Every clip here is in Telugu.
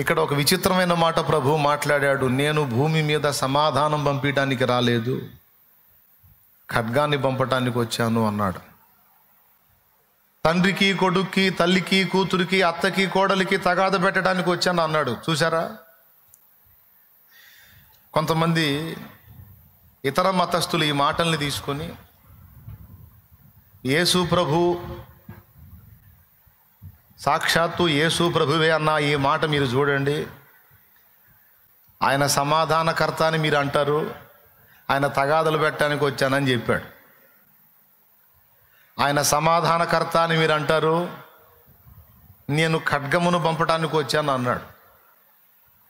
ఇక్కడ ఒక విచిత్రమైన మాట ప్రభు మాట్లాడాడు. నేను భూమి మీద సమాధానం పంపించడానికి రాలేదు, ఖడ్గాన్ని పంపటానికి వచ్చాను అన్నాడు. తండ్రికి కొడుక్కి, తల్లికి కూతురికి, అత్తకి కోడలికి తగాద పెట్టడానికి వచ్చాను అన్నాడు. చూసారా? కొంతమంది ఇతర మతస్థులు ఈ మాటల్ని తీసుకొని యేసు ప్రభు, సాక్షాత్తు యేసు ప్రభువే అన్న ఈ మాట మీరు చూడండి, ఆయన సమాధానకర్త అని మీరు అంటారు, ఆయన తగాదలు పెట్టడానికి వచ్చానని చెప్పాడు. ఆయన సమాధానకర్త అని మీరు అంటారు, నేను ఖడ్గమును పంపడానికి వచ్చాను అన్నాడు.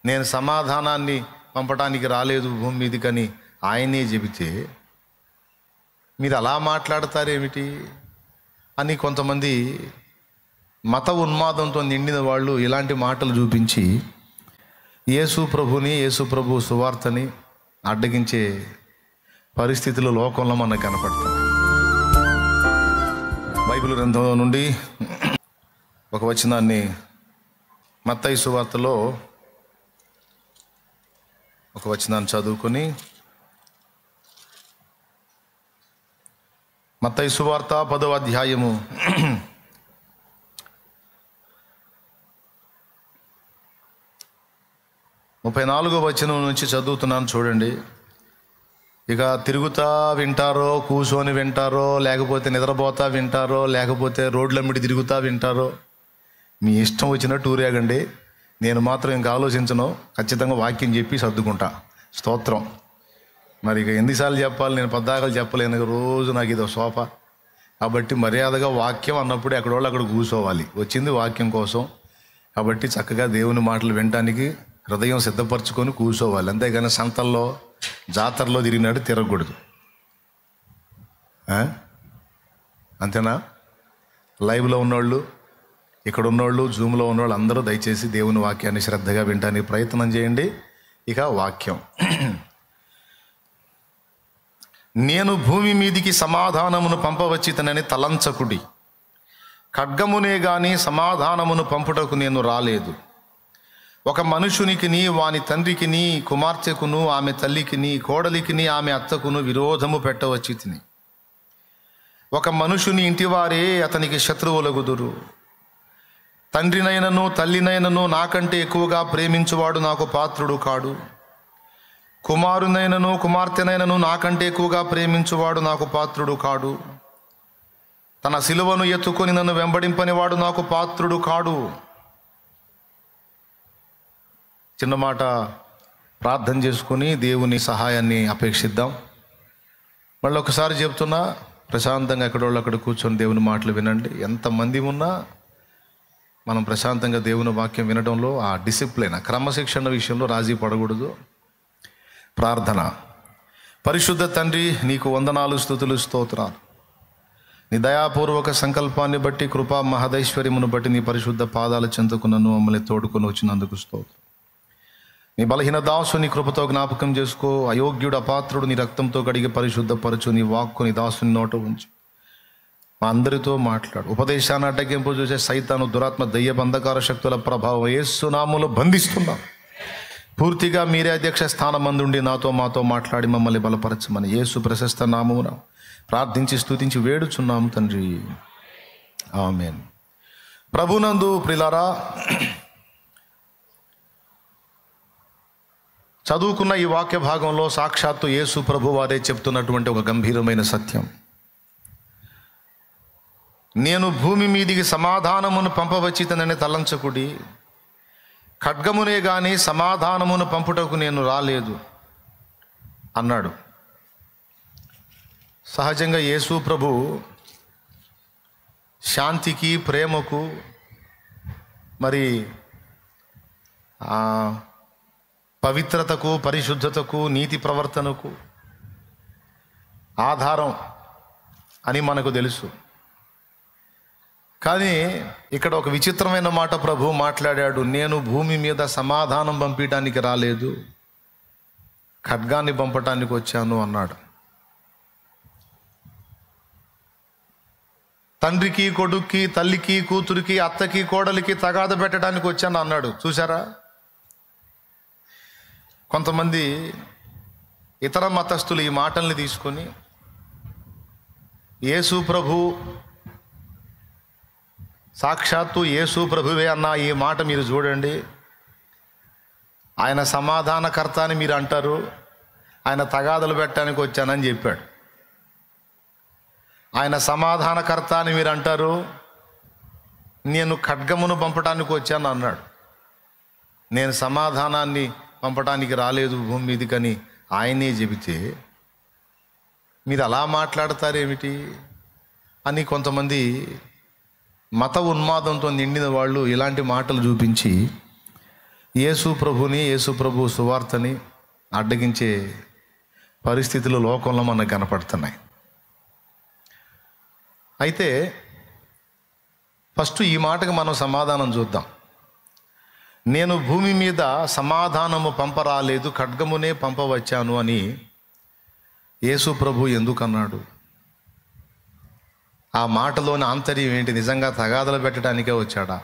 నేను సమాధానాన్ని పంపడానికి రాలేదు భూమి మీదకని ఆయనే చెబితే మీరు అలా మాట్లాడతారేమిటి అని కొంతమంది మత ఉన్మాదంతో నిండిన వాళ్ళు ఇలాంటి మాటలు చూపించి యేసు ప్రభుని, యేసు ప్రభు సువార్తని అడ్డగించే పరిస్థితులు లోకంలో మనకు కనపడుతుంది. బైబిల్ గ్రంథం నుండి ఒక వచనాన్ని మత్తయి సువార్తలో ఒక వచనాన్ని చదువుకొని, మత్తయి సువార్త 10వ అధ్యాయము 34వ వచనం నుంచి చదువుతున్నాను చూడండి. ఇక తిరుగుతా వింటారో, కూర్చొని వింటారో, లేకపోతే నిద్రపోతా వింటారో, లేకపోతే రోడ్లమ్మిడి తిరుగుతా వింటారో, మీ ఇష్టం వచ్చినట్టు ఊరేగండి. నేను మాత్రం ఇంకా ఆలోచించను, ఖచ్చితంగా వాక్యం చెప్పి సర్దుకుంటా. స్తోత్రం. మరి ఇక ఎన్నిసార్లు చెప్పాలి? నేను పద్దాకలు చెప్పలేను, రోజు నాకు ఇది సోఫా. కాబట్టి మర్యాదగా వాక్యం అన్నప్పుడు ఎక్కడ వాళ్ళు అక్కడ కూర్చోవాలి. వచ్చింది వాక్యం కోసం, కాబట్టి చక్కగా దేవుని మాటలు వినటానికి హృదయం సిద్ధపరచుకొని కూర్చోవాలి. అంతేగాని సంతల్లో, జాతరలో తిరిగినట్టు తిరగకూడదు. అంతేనా? లైవ్లో ఉన్నోళ్ళు, ఇక్కడ ఉన్నోళ్ళు, జూమ్లో ఉన్నోళ్ళు అందరూ దయచేసి దేవుని వాక్యాన్ని శ్రద్ధగా వినటానికి ప్రయత్నం చేయండి. ఇక వాక్యం, నేను భూమి మీదికి సమాధానమును పంపవచ్చితనని తలంచకుడి, ఖడ్గమునే గాని సమాధానమును పంపుటకు నేను రాలేదు. ఒక మనుషునికిని, వాని తండ్రికిని, కుమార్తెకును, ఆమె తల్లికిని, కోడలికిని, ఆమె అత్తకును విరోధము పెట్టవచ్చి తిని. ఒక మనుషుని ఇంటివారే అతనికి శత్రువులగుదురు. తండ్రినైనను తల్లినైనను నాకంటే ఎక్కువగా ప్రేమించువాడు నాకు పాత్రుడు కాడు. కుమారునైనను కుమార్తెనైనను నాకంటే ఎక్కువగా ప్రేమించువాడు నాకు పాత్రుడు కాడు. తన సిలువను ఎత్తుకొని నన్ను వెంబడింపనివాడు నాకు పాత్రుడు కాడు. చిన్న మాట ప్రార్థన చేసుకుని దేవుని సహాయాన్ని అపేక్షిద్దాం. మళ్ళీ ఒకసారి చెప్తున్నా, ప్రశాంతంగా ఎక్కడోళ్ళు అక్కడ కూర్చొని దేవుని మాటలు వినండి. ఎంతమంది ఉన్నా మనం ప్రశాంతంగా దేవుని వాక్యం వినడంలో ఆ డిసిప్లిన్, ఆ క్రమశిక్షణ విషయంలో రాజీ పడకూడదు. ప్రార్థన. పరిశుద్ధ తండ్రి, నీకు వందనాలు, స్తుతులు, స్తోత్రాలు. నీ దయాపూర్వక సంకల్పాన్ని బట్టి, కృపా మహదైశ్వర్యమును బట్టి నీ పరిశుద్ధ పాదాల చెంతకు నన్ను మమ్మల్ని తోడుకొని వచ్చినందుకు స్తోత్రం. నీ బలహీన దాసు నీ కృపతో జ్ఞాపకం చేసుకో. అయోగ్యుడు, అపాత్రుడు నీ రక్తంతో కడిగి పరిశుద్ధపరచు. నీ వాక్కు నీ దాసుని నోట ఉంచు. మా అందరితో మాట్లాడు. ఉపదేశాన్ని అడ్డగింపు చూసే సైతాను, దురాత్మ, దయ్య బంధకార శక్తుల ప్రభావం యేసు నామములో బంధిస్తున్నాం. పూర్తిగా మీరే అధ్యక్ష స్థానం అందుండి నాతో మాతో మాట్లాడి మమ్మల్ని బలపరచమని యేసు ప్రశస్త నామమున ప్రార్థించి స్తుతించి వేడుచున్నాము తండ్రి. ఆమేన్. ప్రభునందు ప్రియులారా, చదువుకున్న ఈ వాక్య భాగంలో సాక్షాత్తు యేసు ప్రభు వారే చెప్తున్నటువంటి ఒక గంభీరమైన సత్యం. నేను భూమి మీదికి సమాధానమును పంపవచ్చితనని తలంచకుడి, ఖడ్గమునే గాని సమాధానమును పంపుటకు నేను రాలేదు అన్నాడు. సహజంగా యేసు ప్రభు శాంతికి, ప్రేమకు, మరి పవిత్రతకు, పరిశుద్ధతకు, నీతి ప్రవర్తనకు ఆధారం అని మనకు తెలుసు. కానీ ఇక్కడ ఒక విచిత్రమైన మాట ప్రభు మాట్లాడాడు. నేను భూమి మీద సమాధానం పంపించడానికి రాలేదు, ఖడ్గాన్ని పంపటానికి వచ్చాను అన్నాడు. తండ్రికి కొడుక్కి, తల్లికి కూతురికి, అత్తకి కోడలికి తగాద పెట్టడానికి వచ్చాను అన్నాడు. చూసారా? కొంతమంది ఇతర మతస్థులు ఈ మాటల్ని తీసుకొని యేసు ప్రభు సాక్షాత్తు యేసు ప్రభువే అన్న ఈ మాట మీరు చూడండి, ఆయన సమాధానకర్త అని మీరు అంటారు, ఆయన తగాదలు పెట్టడానికి వచ్చానని చెప్పాడు. ఆయన సమాధానకర్త అని మీరు అంటారు, నేను ఖడ్గమును పంపడానికి వచ్చాను అన్నాడు. నేను సమాధానాన్ని పంపడానికి రాలేదు భూమి మీదకని ఆయనే చెబితే మీరు అలా మాట్లాడతారేమిటి అని కొంతమంది మత ఉన్మాదంతో నిండిన వాళ్ళు ఇలాంటి మాటలు చూపించి యేసు ప్రభుని, యేసు ప్రభు సువార్తని అడ్డగించే పరిస్థితులు లోకంలో మనకు కనపడుతున్నాయి. అయితే ఫస్ట్ ఈ మాటకు మనం సమాధానం చూద్దాం. నేను భూమి మీద సమాధానము పంపరాలేదు, ఖడ్గమునే పంపవచ్చాను అని యేసు ప్రభు ఎందుకన్నాడు? ఆ మాటలోని ఆంతర్యం ఏంటి? నిజంగా తగాదాలు పెట్టడానికే వచ్చాడా?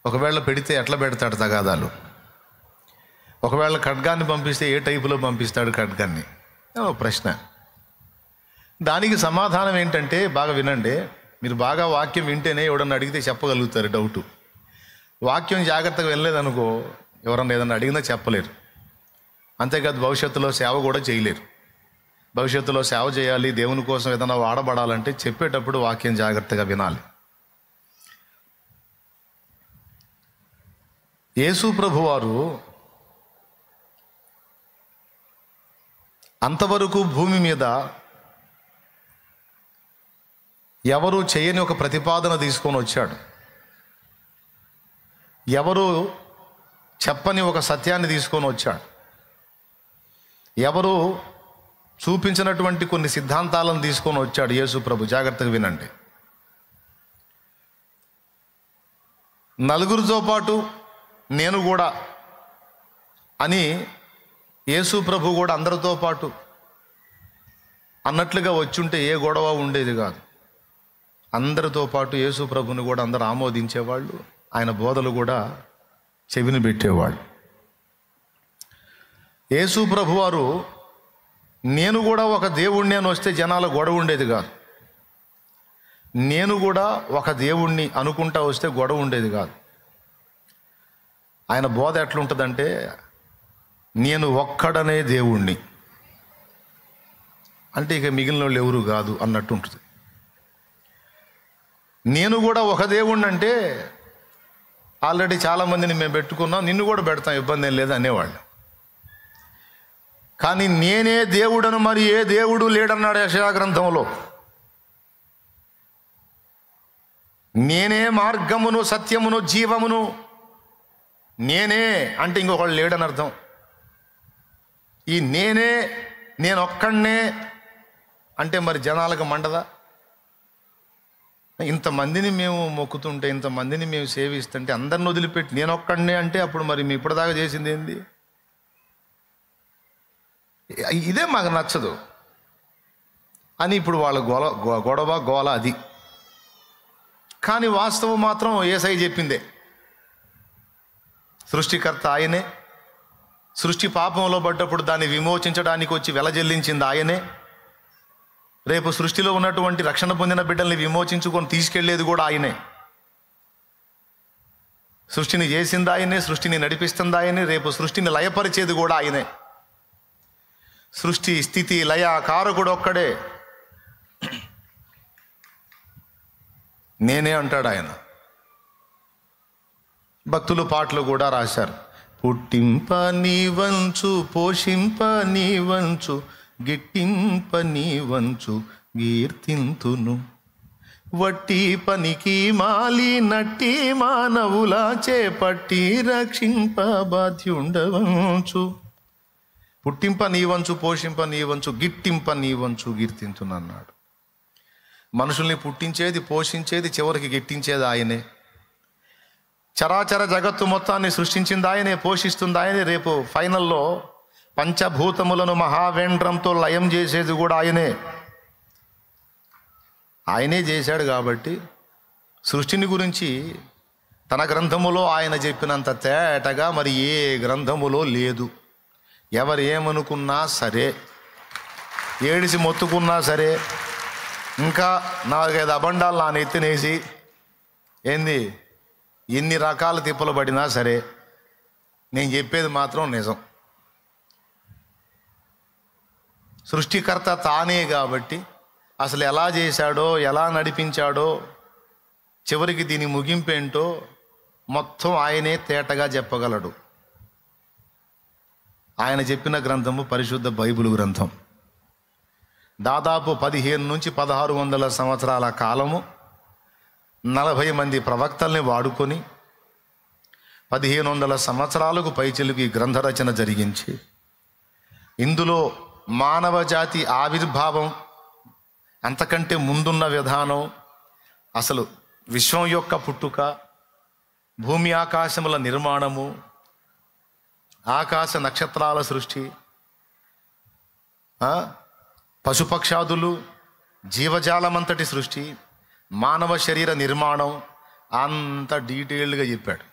ఒకవేళ పెడితే ఎట్లా పెడతాడు తగాదాలు? ఒకవేళ ఖడ్గాన్ని పంపిస్తే ఏ టైపులో పంపిస్తాడు ఖడ్గాన్ని? ప్రశ్న. దానికి సమాధానం ఏంటంటే, బాగా వినండి, మీరు బాగా వాక్యం వింటేనే ఎవడన్నా అడిగితే చెప్పగలుగుతారు డౌటు. వాక్యం జాగ్రత్తగా వెళ్ళలేదనుకో ఎవరన్నా ఏదన్నా అడిగినా చెప్పలేరు. అంతేకాదు భవిష్యత్తులో సేవ కూడా చేయలేరు. భవిష్యత్తులో సేవ చేయాలి, దేవుని కోసం ఏదైనా వాడబడాలంటే చెప్పేటప్పుడు వాక్యం జాగ్రత్తగా వినాలి. యేసు ప్రభువారు అంతవరకు భూమి మీద ఎవరు చేయని ఒక ప్రతిపాదన తీసుకొని వచ్చాడు. ఎవరు చెప్పని ఒక సత్యాన్ని తీసుకొని వచ్చాడు. ఎవరు చూపించినటువంటి కొన్ని సిద్ధాంతాలను తీసుకొని వచ్చాడు యేసు ప్రభు. జాగ్రత్తగా వినండి. నలుగురితో పాటు నేను కూడా అని యేసు ప్రభు కూడా అందరితో పాటు అన్నట్లుగా వచ్చుంటే ఏ గొడవ ఉండేది కాదు. అందరితో పాటు యేసు ప్రభుని కూడా అందరూ ఆమోదించేవాళ్ళు, ఆయన బోధలు కూడా చెవిని పెట్టేవాళ్ళు. యేసు ప్రభువారు నేను కూడా ఒక దేవుణ్ణి అని వస్తే జనాల గొడవ ఉండేది కాదు. నేను కూడా ఒక దేవుణ్ణి అనుకుంటా వస్తే గొడవ ఉండేది కాదు. ఆయన బోధ ఎట్లుంటుందంటే, నేను ఒక్కడనే దేవుణ్ణి అంటే ఇక మిగిలిన వాళ్ళు ఎవరు కాదు అన్నట్టు ఉంటుంది. నేను కూడా ఒక దేవుణ్ణి అంటే ఆల్రెడీ చాలామందిని మేము పెట్టుకున్నాం, నిన్ను కూడా పెడతాం, ఇబ్బంది ఏం లేదు అనేవాళ్ళు. కానీ నేనే దేవుడను మరి ఏ దేవుడు లేడన్నాడు యెషయా గ్రంథంలో. నేనే మార్గమును సత్యమును జీవమును, నేనే అంటే ఇంకొకళ్ళు లేడని అర్థం. ఈ నేను ఒక్కడనే అంటే మరి జనాలకు మండదా? ఇంతమందిని మేము మొక్కుతుంటే, ఇంతమందిని మేము సేవిస్తుంటే అందరిని వదిలిపెట్టి నేను ఒక్కడనే అంటే అప్పుడు మరి మీ ఇప్పటిదాకా చేసింది ఏంది? ఇదే మాకు నచ్చదు అని ఇప్పుడు వాళ్ళ గొడవ గోల అది. కానీ వాస్తవం మాత్రం యేసయ్య చెప్పిందే. సృష్టికర్త ఆయనే. సృష్టి పాపంలో పడ్డప్పుడు దాన్ని విమోచించడానికి వచ్చి వెలజల్లించింది ఆయనే. రేపు సృష్టిలో ఉన్నటువంటి రక్షణ పొందిన బిడ్డల్ని విమోచించుకొని తీసుకెళ్లేది కూడా ఆయనే. సృష్టిని చేసింది ఆయనే, సృష్టిని నడిపిస్తుంది ఆయనే, రేపు సృష్టిని లయపరిచేది కూడా ఆయనే. సృష్టి స్థితి లయ కారకుడు ఒక్కడే. నేనే అంటాడు ఆయన. భక్తులు పాటలు కూడా రాశారు. పుట్టింప నీ వంచు, పోషింప నీ వంచు, గిట్టింప నీ వంచు కీర్తింతును, వట్టి పనికి మాలి నట్టి మానవులా చేపట్టి రక్షింప బాధ్యుండవంచు. పుట్టింప నీ వంచు, పోషింప నీ వంచు, గిట్టింప నీ వంచు కీర్తింతును అన్నాడు. మనుషుల్ని పుట్టించేది, పోషించేది, చివరికి గిట్టించేది ఆయనే. చరాచర జగత్తు మొత్తాన్ని సృష్టించింది ఆయనే, పోషిస్తుంది ఆయనే. రేపు ఫైనల్లో పంచభూతములను మహావేంద్రంతో లయం చేసేది కూడా ఆయనే. ఆయనే చేశాడు కాబట్టి సృష్టిని గురించి తన గ్రంథములో ఆయన చెప్పినంత తేటగా మరి ఏ గ్రంథములో లేదు. ఎవరు ఏమనుకున్నా సరే, ఏడిసి మొత్తుకున్నా సరే, ఇంకా 4-5 అబండాలు నా నెత్తినేసి ఏంది ఎన్ని రకాల తిప్పలు పడినా సరే నేను చెప్పేది మాత్రం నిజం. సృష్టికర్త తానే కాబట్టి అసలు ఎలా చేశాడో, ఎలా నడిపించాడో, చివరికి దీని ముగింపేంటో మొత్తం ఆయనే తేటగా చెప్పగలడు. ఆయన చెప్పిన గ్రంథము పరిశుద్ధ బైబిల్ గ్రంథం. దాదాపు 15 నుంచి 1600 సంవత్సరాల కాలము 40 మంది ప్రవక్తల్ని వాడుకొని 1500 సంవత్సరాలకు పైచిలుకి ఈ గ్రంథ రచన జరిగించి, ఇందులో మానవ జాతి ఆవిర్భావం, అంతకంటే ముందున్న విధానం, అసలు విశ్వం యొక్క పుట్టుక, భూమి ఆకాశముల నిర్మాణము, ఆకాశ నక్షత్రాల సృష్టి, పశుపక్షాదులు, జీవజాలమంతటి సృష్టి, మానవ శరీర నిర్మాణం అంత డీటెయిల్డ్గా చెప్పాడు.